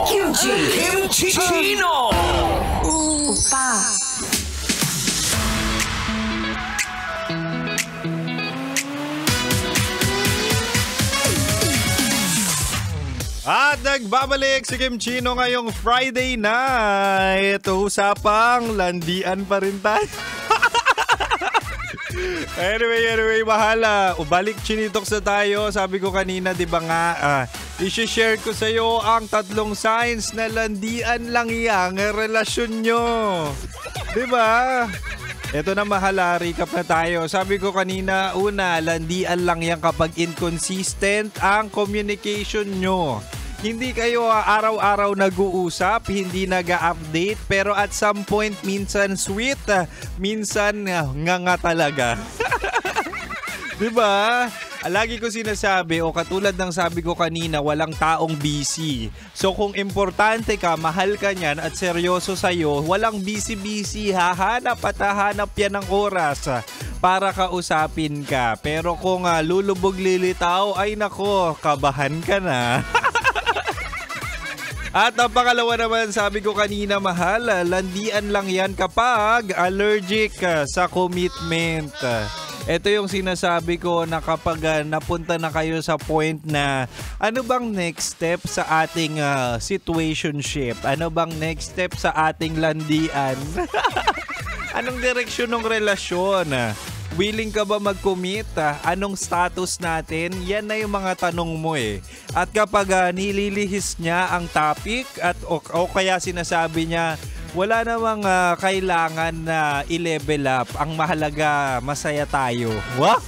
Kimchi Chino! Opa. At nagbabalik si Kim Chino ngayong Friday night. Usapang landian pa rin tayo. Anyway, mahala. Balik Chinitok sa tayo. Sabi ko kanina, di ba nga, i-share ko sa iyo ang 3 signs na landian lang yang relasyon nyo. Di ba? Ito na mahala, recap na tayo. Sabi ko kanina, una, landian lang yan kapag inconsistent ang communication nyo. Hindi kayo araw-araw nag-uusap, hindi nag-update, pero at some point, minsan sweet, minsan nga talaga. Diba? Lagi ko sinasabi, o katulad ng sabi ko kanina, walang taong busy. So kung importante ka, mahal ka niyan at seryoso sa'yo, walang busy-busy, hahanap at hahanap yan ng oras para kausapin ka. Pero kung lulubog lilitaw, ay nako, kabahan ka na. At ang pangalawa naman, sabi ko kanina, mahal, landian lang yan kapag allergic sa commitment. Ito yung sinasabi ko na kapag napunta na kayo sa point na ano bang next step sa ating situationship? Ano bang next step sa ating landian? Anong direksyon ng relasyon? Willing ka ba mag-commit? Anong status natin? Yan na yung mga tanong mo eh. At kapag nililihis niya ang topic at o kaya sinasabi niya, wala namang kailangan na i-level up. Ang mahalaga, masaya tayo. What?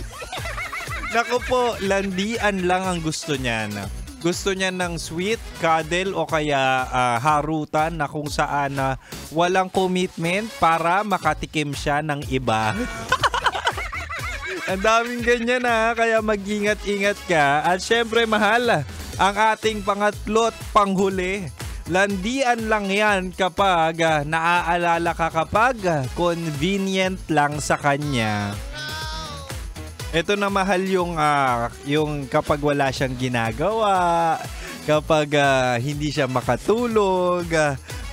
Naku po, landian lang ang gusto niyan. Gusto niya ng sweet, cuddle o kaya harutan na kung saan walang commitment para makatikim siya ng iba. Ang daming ganyan kaya mag-ingat-ingat ka. At syempre mahal, ang ating pangatlo't panghuli, landian lang yan kapag naaalala ka kapag convenient lang sa kanya. Ito na mahal yung kapag wala siyang ginagawa, kapag hindi siya makatulog,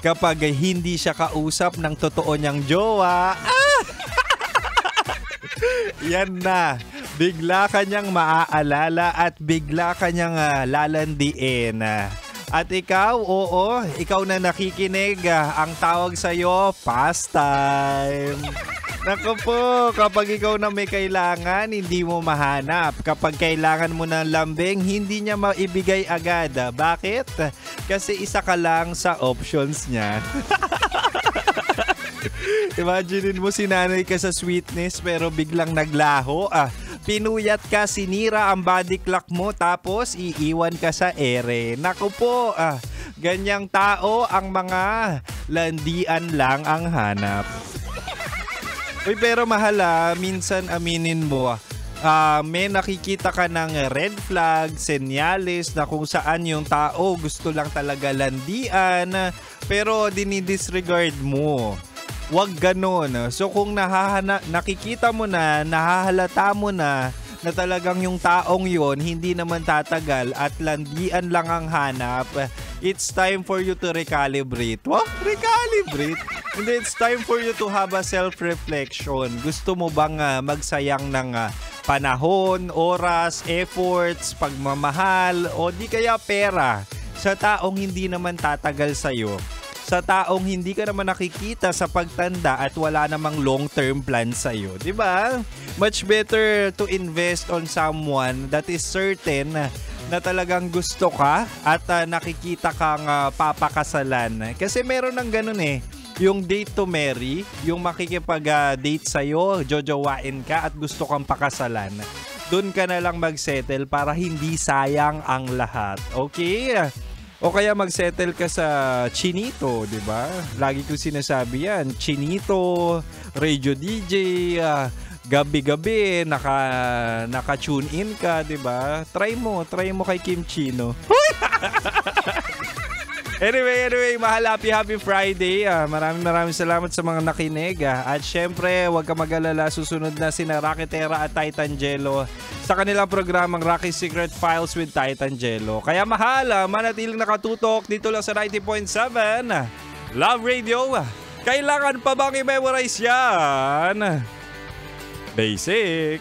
kapag hindi siya kausap ng totoo niyang jowa. Yan na. Bigla kanyang maaalala at bigla kanyang lalandiin. At ikaw, oo, ikaw na nakikinig, ang tawag sa'yo, pastime. Naku po, kapag ikaw na may kailangan, hindi mo mahanap. Kapag kailangan mo ng lambing, hindi niya maibigay agad. Bakit? Kasi isa ka lang sa options niya. Imaginein mo sinanay ka sa sweetness pero biglang naglaho. Pinuyat ka, sinira ang body clock mo tapos iiwan ka sa ere. Naku po, ganyang tao ang mga landian lang ang hanap. Uy, pero mahal minsan aminin mo, may nakikita ka ng red flag, senyales na kung saan yung tao gusto lang talaga landian pero dinidisregard mo. Wag ganon. So kung nakikita mo na, nahahalata mo na talagang yung taong yon hindi naman tatagal at landian lang ang hanap, it's time for you to recalibrate. What? Recalibrate? Hindi, it's time for you to have a self-reflection. Gusto mo bang magsayang ng panahon, oras, efforts, pagmamahal, o di kaya pera sa taong hindi naman tatagal sa'yo? Sa taong hindi ka naman nakikita sa pagtanda at wala namang long-term plan sa'yo. Diba? Much better to invest on someone that is certain na talagang gusto ka at nakikita kang papakasalan. Kasi meron ng ganun eh. Yung date to marry, yung makikipag-date sa'yo, jojowain ka at gusto kang pakasalan. Doon ka na lang mag-settle para hindi sayang ang lahat. Okay? O kaya mag-settle ka sa Chinito, di ba? Lagi ko sinasabi yan. Chinito, radio DJ, gabi-gabi, naka-tune in ka, di ba? Try mo kay Kim Chino. Anyway, mahal, happy Friday. Maraming salamat sa mga nakinig. At syempre, huwag ka mag-alala, susunod na sina Raketera at Titan Jello sa kanilang programang Rocky Secret Files with Titan Jello. Kaya mahal, manatiling nakatutok dito lang sa 90.7 Love Radio. Kailangan pa bang i-memorize yan? Basic.